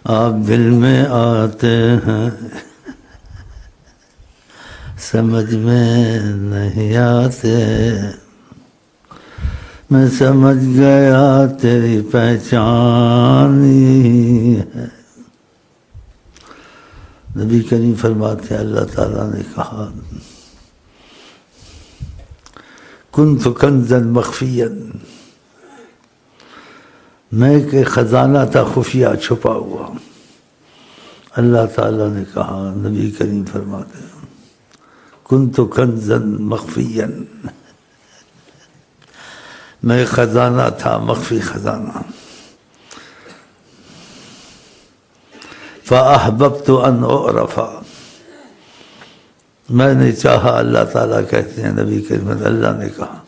آپ دل میں آتے ہیں سمجھ میں نہیں آتے، میں سمجھ گیا تیری پہچان ہی ہے۔ نبی کریم فرماتے ہیں اللہ تعالیٰ نے کہا کنت کنزا مخفیا، میں ایک خزانہ تھا خفیہ چھپا ہوا۔ اللہ تعالیٰ نے کہا، نبی کریم فرماتے ہیں کنت کنزا مخفیا، میں ایک خزانہ تھا، مخفی خزانہ۔ فأحببت ان اعرف، میں نے چاہا، اللہ تعالیٰ کہتے ہیں نبی کریم اللہ نے کہا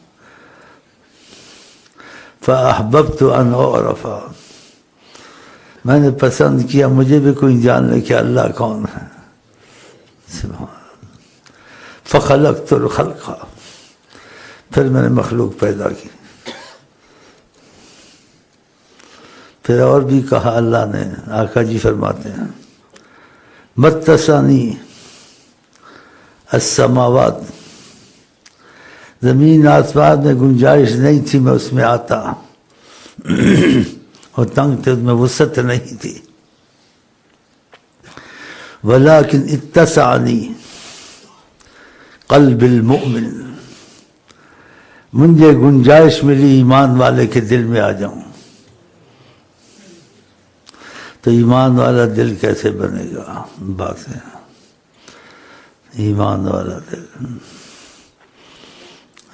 فأحببت ان اعرف، میں نے پسند کیا مجھے بھی کوئی جان لے کہ اللہ کون ہے۔ سبحان اللہ۔ فخلقت الخلق، پھر میں نے مخلوق پیدا کی۔ پھر اور بھی کہا اللہ نے، آقا جی فرماتے ہیں متسانی السماوات، زمین آسمان میں گنجائش نہیں تھی میں اس میں آتا، اور تنگ تھے، اس میں وسعت نہیں تھی۔ ولیکن اتسعنی قلب المؤمن، مجھے گنجائش ملی ایمان والے کے دل میں آ جاؤں۔ تو ایمان والا دل کیسے بنے گا؟ بات ہے ایمان والا دل۔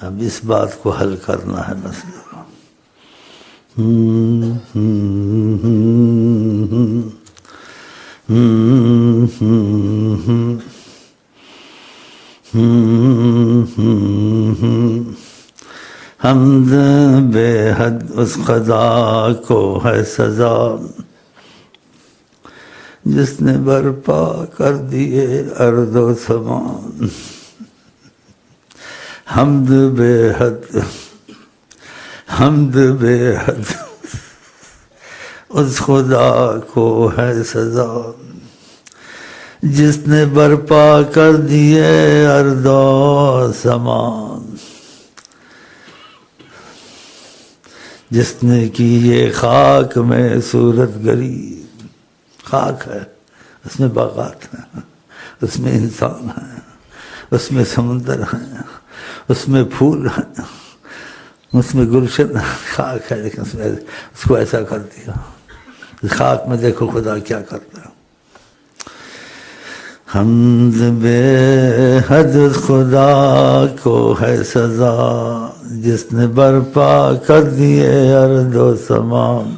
اب اس بات کو حل کرنا ہے مسئلہ۔ حمد بے حد اس خدا کو ہے سزا، جس نے برپا کر دیے ارض و سمان۔ حمد بے حد، حمد بے حد اس خدا کو ہے سزا، جس نے برپا کر دیے ارض و سمان، جس نے کی یہ خاک میں صورت گری۔ خاک ہے، اس میں باغات ہیں، اس میں انسان ہیں، اس میں سمندر ہیں، اس میں پھول ہیں، اس میں گلشن ہے۔ خاک ہے لیکن اس کو ایسا کر دیا۔ خاک میں دیکھو خدا کیا کرتا ہے۔ حمد بے حد خدا کو ہے سزا، جس نے برپا کر دیے ارض و سمان،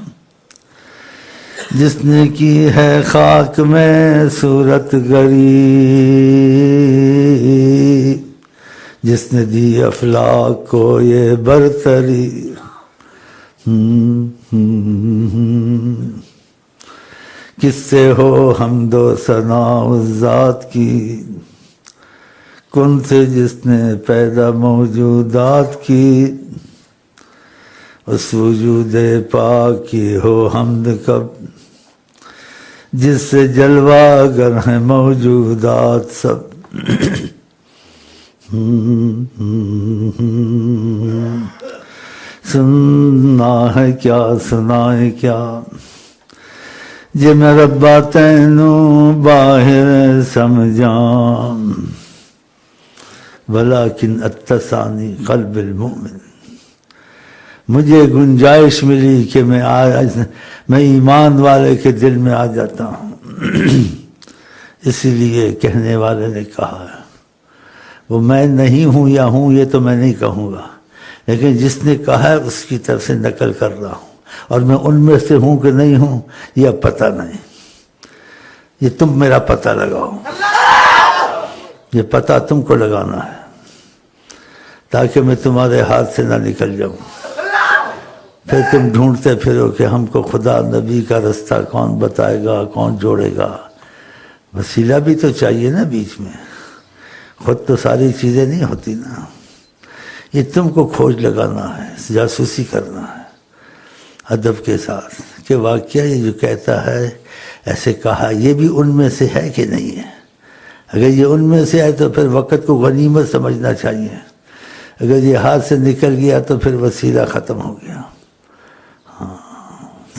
جس نے کی ہے خاک میں صورت گری، جس نے دی افلاک کو یہ برتری۔ کس سے ہو حمد و ثنا اس ذات کی، کن سے جس نے پیدا موجودات کی، اس وجود پاک کی ہو حمد کب، جس سے جلوہ گر ہیں موجودات سب۔ سننا ہے کیا سنائے کیا، جے میں ربا تینوں باہر سمجھام، ولیکن اتسانی قلب المؤمن، مجھے گنجائش ملی کہ میں ایمان والے کے دل میں آ جاتا ہوں۔ اسی لیے کہنے والے نے کہا ہے، وہ میں نہیں ہوں یا ہوں یہ تو میں نہیں کہوں گا، لیکن جس نے کہا ہے اس کی طرف سے نقل کر رہا ہوں، اور میں ان میں سے ہوں کہ نہیں ہوں یہ اب پتہ نہیں، یہ تم میرا پتہ لگاؤ، یہ پتہ تم کو لگانا ہے، تاکہ میں تمہارے ہاتھ سے نہ نکل جاؤں۔ پھر تم ڈھونڈتے پھرو کہ ہم کو خدا نبی کا رستہ کون بتائے گا، کون جوڑے گا۔ وسیلہ بھی تو چاہیے نا بیچ میں، خود تو ساری چیزیں نہیں ہوتی نا۔ یہ تم کو کھوج لگانا ہے، جاسوسی کرنا ہے ادب کے ساتھ، کہ واقعہ یہ جو کہتا ہے ایسے کہا یہ بھی ان میں سے ہے کہ نہیں ہے؟ اگر یہ ان میں سے ہے تو پھر وقت کو غنیمت سمجھنا چاہیے، اگر یہ ہاتھ سے نکل گیا تو پھر وسیلہ ختم ہو گیا۔ ہاں،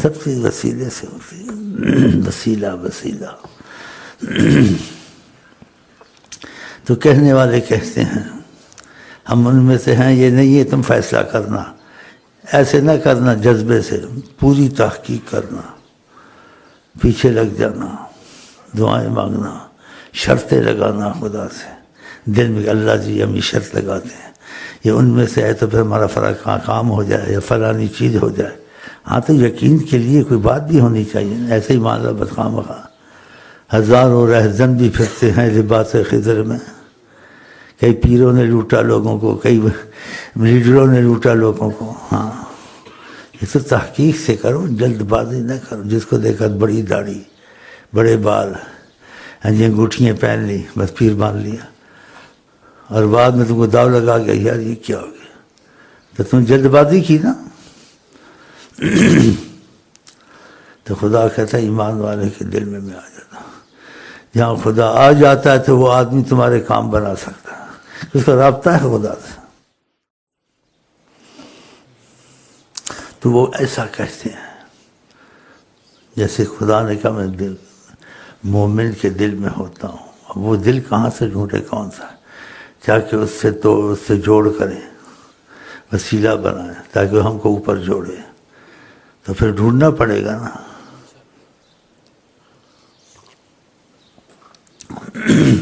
سب چیز وسیلے سے ہوتی ہے، وسیلہ۔ تو کہنے والے کہتے ہیں ہم ان میں سے ہیں، یہ نہیں ہے تم فیصلہ کرنا، ایسے نہ کرنا جذبے سے، پوری تحقیق کرنا، پیچھے لگ جانا، دعائیں مانگنا، شرطیں لگانا خدا سے دل میں، اللہ جی ہم یہ شرط لگاتے ہیں یہ ان میں سے ہے تو پھر ہمارا فرق کام ہو جائے یا فلانی چیز ہو جائے۔ ہاں تو یقین کے لیے کوئی بات بھی ہونی چاہیے، ایسے ہی مان لو بدخواہ مخواہ ہزاروں رہزن بھی پھرتے ہیں لباس خضر میں، کئی پیروں نے لوٹا لوگوں کو، کئی لیڈروں نے لوٹا لوگوں کو۔ ہاں یہ تو تحقیق سے کرو، جلد بازی نہ کرو۔ جس کو دیکھا بڑی داڑھی، بڑے بال، انگوٹھیاں پہن لی، بس پیر مان لیا، اور بعد میں تم کو داؤ لگا گیا یار یہ کیا ہو گیا، تو تم جلد بازی کی نا۔ تو خدا کہتا ہے ایمان والے کے دل میں آ جاتا، جہاں خدا آ جاتا ہے تو وہ آدمی تمہارے کام بنا سکتا ہے، اس کا رابطہ ہے خدا سے۔ تو وہ ایسا کہتے ہیں جیسے خدا نے کہا میں دل مومن کے دل میں ہوتا ہوں۔ اب وہ دل کہاں سے ڈھونڈے، کون سا ہے؟ تاکہ اس سے جوڑ کرے، وسیلہ بنائے تاکہ وہ ہم کو اوپر جوڑے، تو پھر ڈھونڈنا پڑے گا نا۔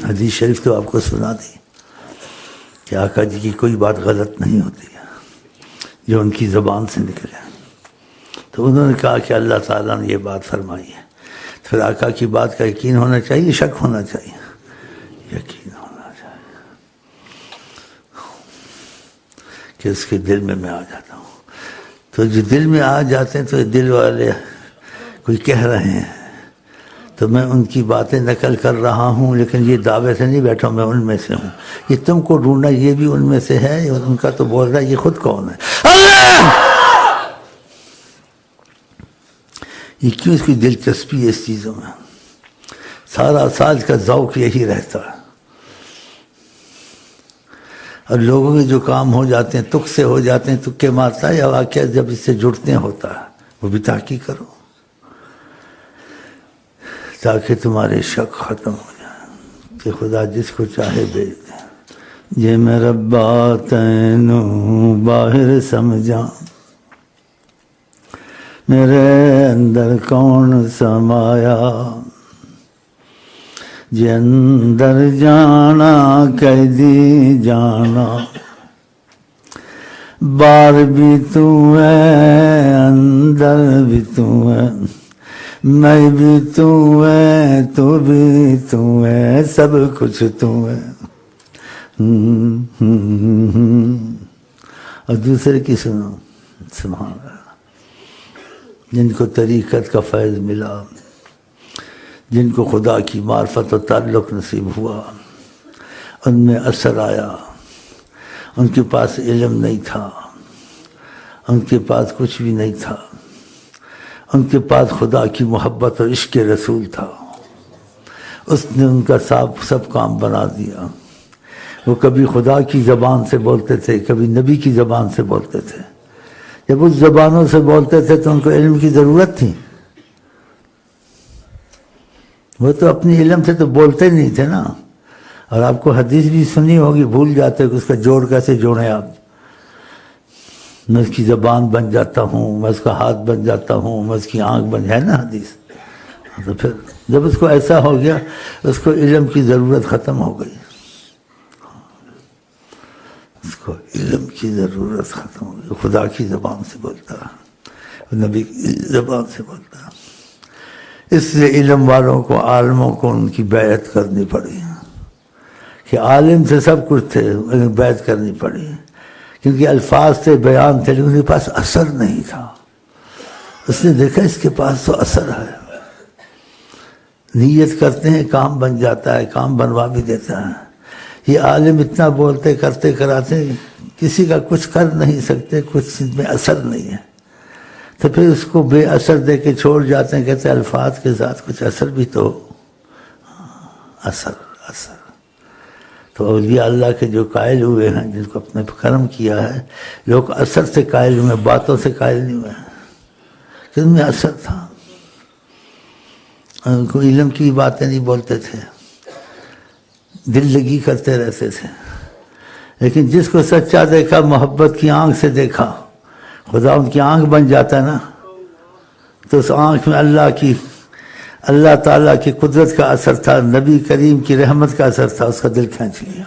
حدیث شریف تو آپ کو سنا دی کہ آقا جی کی کوئی بات غلط نہیں ہوتی ہے جو ان کی زبان سے نکلے۔ تو انہوں نے کہا کہ اللہ تعالیٰ نے یہ بات فرمائی ہے، پھر آقا کی بات کا یقین ہونا چاہیے، شک ہونا چاہیے، یقین ہونا چاہیے کہ اس کے دل میں آ جاتا ہوں۔ تو جو دل میں آ جاتے ہیں تو دل والے کوئی کہہ رہے ہیں تو میں ان کی باتیں نقل کر رہا ہوں، لیکن یہ دعوے سے نہیں بیٹھا میں ان میں سے ہوں۔ یہ تم کو ڈھونڈنا یہ بھی ان میں سے ہے، ان کا تو بول رہا ہے، یہ خود کون ہے؟ اللہ! یہ کیوں اس کی دلچسپی ہے اس چیزوں میں؟ سارا سال کا ذوق یہی رہتا ہے، اور لوگوں کے جو کام ہو جاتے ہیں تک سے ہو جاتے ہیں، تکے مارتا ہے، یا واقعہ جب اس سے جڑتے ہیں ہوتا ہے، وہ بھی تحقیق کرو تاکہ تمہارے شک ختم ہو جائے کہ خدا جس کو چاہے بھیج دے۔ یہ میں ربا تینوں باہر سمجھا، میرے اندر کون سمایا، جے اندر جانا قیدی جانا، باہر بھی تو ہے اندر بھی تو ہے، میں بھی تو ہے تو بھی تو ہے، سب کچھ تو ہے۔ اور دوسرے کی سنو، سبحان اللہ، جن کو طریقت کا فیض ملا، جن کو خدا کی معرفت و تعلق نصیب ہوا، ان میں اثر آیا، ان کے پاس علم نہیں تھا، ان کے پاس کچھ بھی نہیں تھا، ان کے پاس خدا کی محبت اور عشق رسول تھا، اس نے ان کا سب کام بنا دیا۔ وہ کبھی خدا کی زبان سے بولتے تھے، کبھی نبی کی زبان سے بولتے تھے۔ جب اس زبانوں سے بولتے تھے تو ان کو علم کی ضرورت تھی، وہ تو اپنی علم سے تو بولتے نہیں تھے نا۔ اور آپ کو حدیث بھی سنی ہوگی، بھول جاتے کہ اس کا جوڑ کیسے جوڑیں آپ۔ میں اس کی زبان بن جاتا ہوں، میں اس کا ہاتھ بن جاتا ہوں، میں اس کی آنکھ بن جائے نا حدیث۔ تو پھر جب اس کو ایسا ہو گیا، اس کو علم کی ضرورت ختم ہو گئی، اس کو علم کی ضرورت ختم ہو گئی۔ خدا کی زبان سے بولتا، نبی کی زبان سے بولتا۔ اس لیے علم والوں کو، عالموں کو ان کی بیعت کرنی پڑی کہ عالم سے سب کچھ تھے، انہیں بیعت کرنی پڑی کیونکہ الفاظ سے بیان تھے، لیکن ان کے پاس اثر نہیں تھا۔ اس نے دیکھا اس کے پاس تو اثر ہے، نیت کرتے ہیں کام بن جاتا ہے، کام بنوا بھی دیتا ہے۔ یہ عالم اتنا بولتے کرتے کراتے کسی کا کچھ کر نہیں سکتے، کچھ میں اثر نہیں ہے۔ تو پھر اس کو بے اثر دے کے چھوڑ جاتے ہیں. کہتے ہیں الفاظ کے ساتھ کچھ اثر بھی تو ہو. اثر. تو اولیاء اللہ کے جو قائل ہوئے ہیں، جن کو اپنے کرم کیا ہے، لوگ اثر سے قائل ہوئے، باتوں سے قائل نہیں ہوئے ہیں. کہ ان میں اثر تھا. ان کو علم کی باتیں نہیں بولتے تھے، دل لگی کرتے رہتے تھے. لیکن جس کو سچا دیکھا، محبت کی آنکھ سے دیکھا، خدا ان کی آنکھ بن جاتا ہے نا، تو اس آنکھ میں اللہ تعالیٰ کی قدرت کا اثر تھا، نبی کریم کی رحمت کا اثر تھا. اس کا دل کھینچ لیا.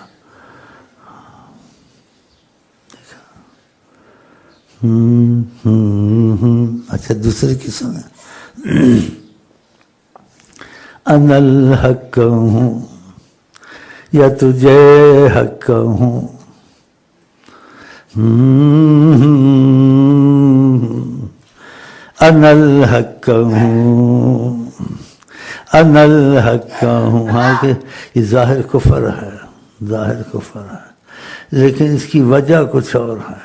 اچھا دوسری کی سنیں. انا الحق ہوں یا تجھے حق ہوں، انا الحق ہوں، انا الحق ہوں. ہاں کہ یہ ظاہر کفر ہے، ظاہر کفر ہے، لیکن اس کی وجہ کچھ اور ہے.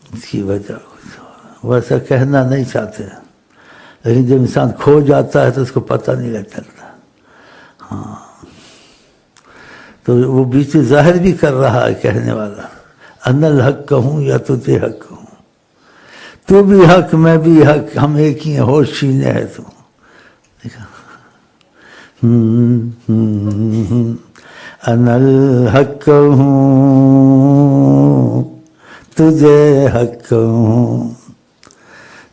اس کی وجہ کچھ اور ہے. ویسا کہنا نہیں چاہتے، لیکن جب انسان کھو جاتا ہے تو اس کو پتہ نہیں چلتا. ہاں تو وہ بیچ ظاہر بھی کر رہا ہے کہنے والا، انا الحق ہوں یا تجھے حق ہوں، تو بھی حق میں بھی حق، ہم ایک ہی ہیں، ہوش چھینے ہے تو. دیکھا انا الحق ہوں تجھے حق ہوں،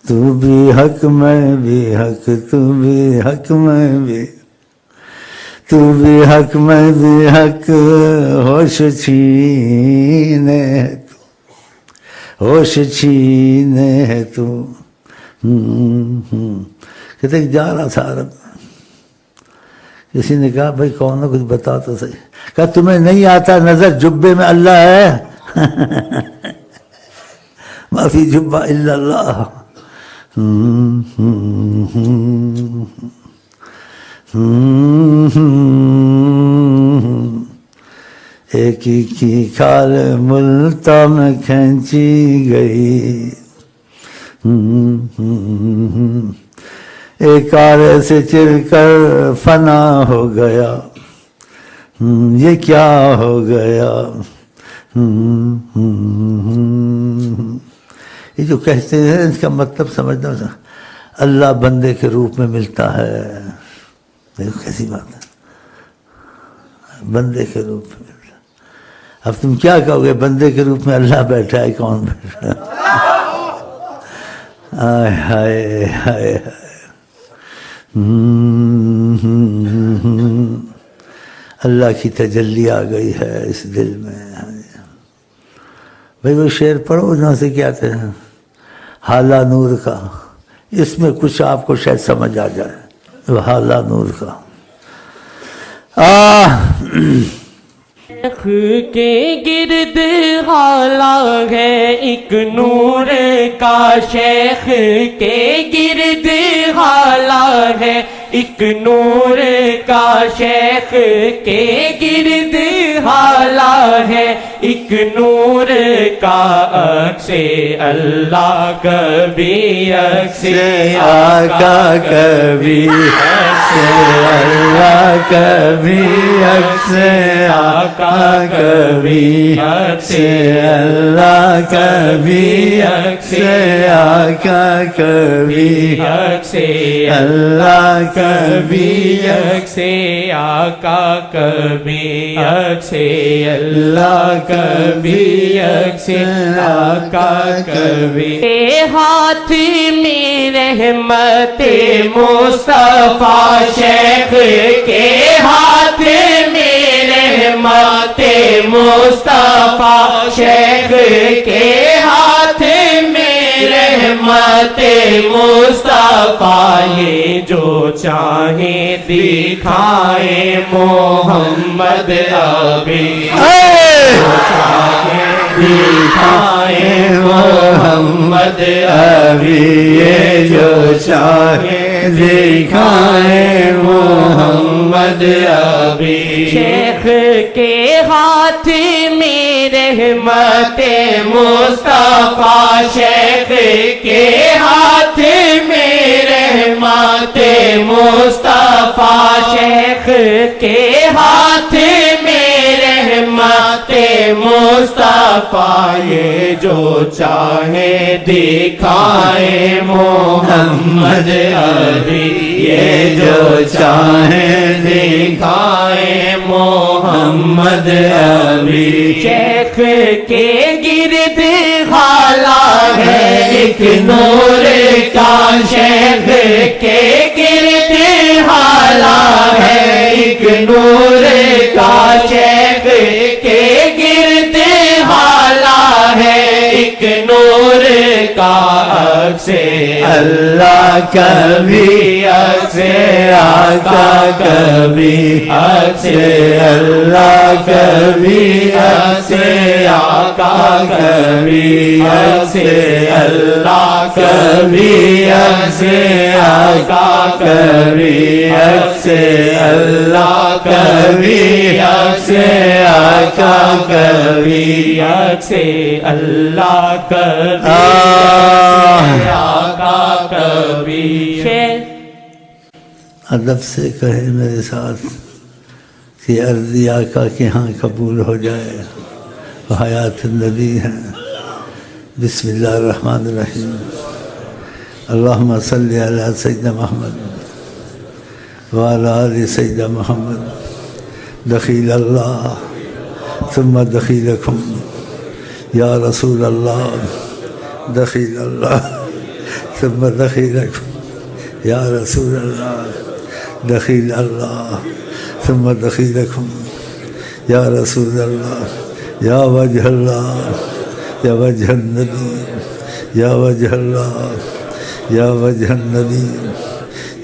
تو بھی حق میں بھی حق، تو بھی حق میں بھی، تو بھی حق میں بھی حق، ہوش چھینے ہے تو، ہوش چھینے ہے تو. کہتے کہ جا رہا تھا عرب، کسی نے کہا بھائی کون ہے کچھ بتا تو صحیح. کہا تمہیں نہیں آتا نظر جبے میں اللہ ہے؟ ما فی جبہ الا اللہ. ایک ہی کی کھال ملتا میں کھینچی گئی، ایک آرے سے چر کر فنا ہو گیا، یہ کیا ہو گیا. یہ جو کہتے ہیں اس کا مطلب سمجھنا، اللہ بندے کے روپ میں ملتا ہے. دیکھو کیسی بات ہے، بندے کے روپ میں ملتا ہے. اب تم کیا کہو گے، بندے کے روپ میں اللہ بیٹھا ہے، کون بیٹھا ہے؟ ہائے ہائے ہائے. اللہ کی تجلی آ گئی ہے اس دل میں. بھائی وہ شعر پڑھو جہاں سے کیا کہتے ہیں، حالہ نور کا، اس میں کچھ آپ کو شاید سمجھ آ جائے. وہ حالہ نور کا شیخ کے گرد حالہ ہے ایک نور کا، شیخ کے گرد حالہ ہے ایک نور کا، شیخ کے گرد حالہ ہے ایک نور کا. عکس اللہ کبھی عکس آقا کبھی عکس اللہ کبھی عکس آقا کبھی عکس اللہ کبھی عکس آقا کبھی عکس اللہ کبھی عکس آقا کبھی عکس اللہ کبھی عکس آقا کبھی. ہاتھ میں رحمت مصطفیٰ، شیخ کے ہاتھ میں رحمت مصطفیٰ، شیخ کے ہاتھ میں رحمت مصطفیٰ. یہ جو چاہیں دکھائیں محمد ابھی، دکھائیں محمد ابھی، یہ جو چاہیں دکھائیں محمد ابھی. شیخ کے ہاتھ میں رحمت مصطفیٰ شیخ کے ہاتھ میں رحمت مصطفیٰ شیخ کے ہاتھ میں رحمت مصطفیٰ یہ جو چاہے دکھائے محمد علی یہ جو چاہے دکھائے محمد علی شیخ کے گرد حالا ہے ایک نور کا شیخ کے گرد حالا ہے ایک نور کا شیخ کے گرد حالا ہے ایک نور کا عکس اللہ کبھی عکس آقا کبھی عکس اللہ کبھی عکس آقا کبھی عکس اللہ کبھی عکس آقا کبھی عکس اللہ کبھی عکس آقا کبھی عکس اللہ کبھی آقا کبھی ادب سے کہے میرے ساتھ کہ عرضی آقا کے ہاں قبول ہو جائے حیات النبی ہے بسم اللہ الرحمن الرحیم اللہم صلی علی سیدنا محمد وعلی آل سیدنا محمد دخیل اللہ ثم دخیلکم یا رسول اللہ دخیل اللہ ثم دخیلکم یا رسول اللہ دخیل اللہ ثم دخیلکم یا رسول اللہ یا وجہ اللہ یا وجہ النبی یا وجہ اللہ یا وجہ النبی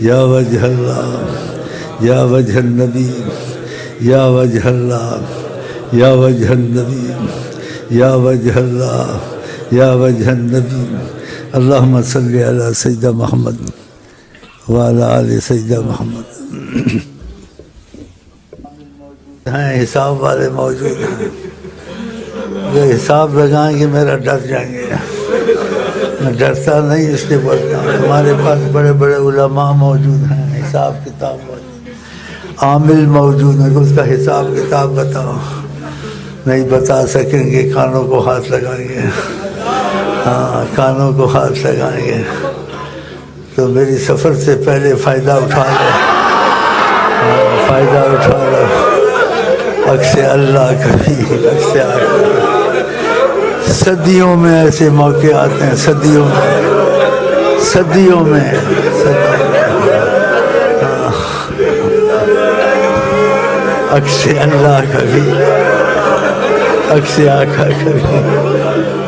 یا وجہ اللہ یا وجہ النبی یا وجہ اللہ یا وجہ النبی یا وجہ اللہ یا وجہ النبی اللہم صلی علی سیدنا محمد وعلی آل سیدنا محمد حساب والے موجود ہیں جو حساب لگائیں گے میرا ڈر جائیں گے میں ڈرتا نہیں اس لیے بولتا ہوں ہمارے پاس بڑے بڑے علماء موجود ہیں حساب کتاب موجود عامل موجود ہے اس کا حساب کتاب بتاؤ نہیں بتا سکیں گے کانوں کو ہاتھ لگائیں گے ہاں کانوں کو ہاتھ لگائیں گے تو میری سفر سے پہلے فائدہ اٹھا لو فائدہ اٹھا لو عکس اللہ کبھی عکس آقا صدیوں میں ایسے موقع آتے ہیں صدیوں میں عکس اللہ کبھی عکس آقا کبھی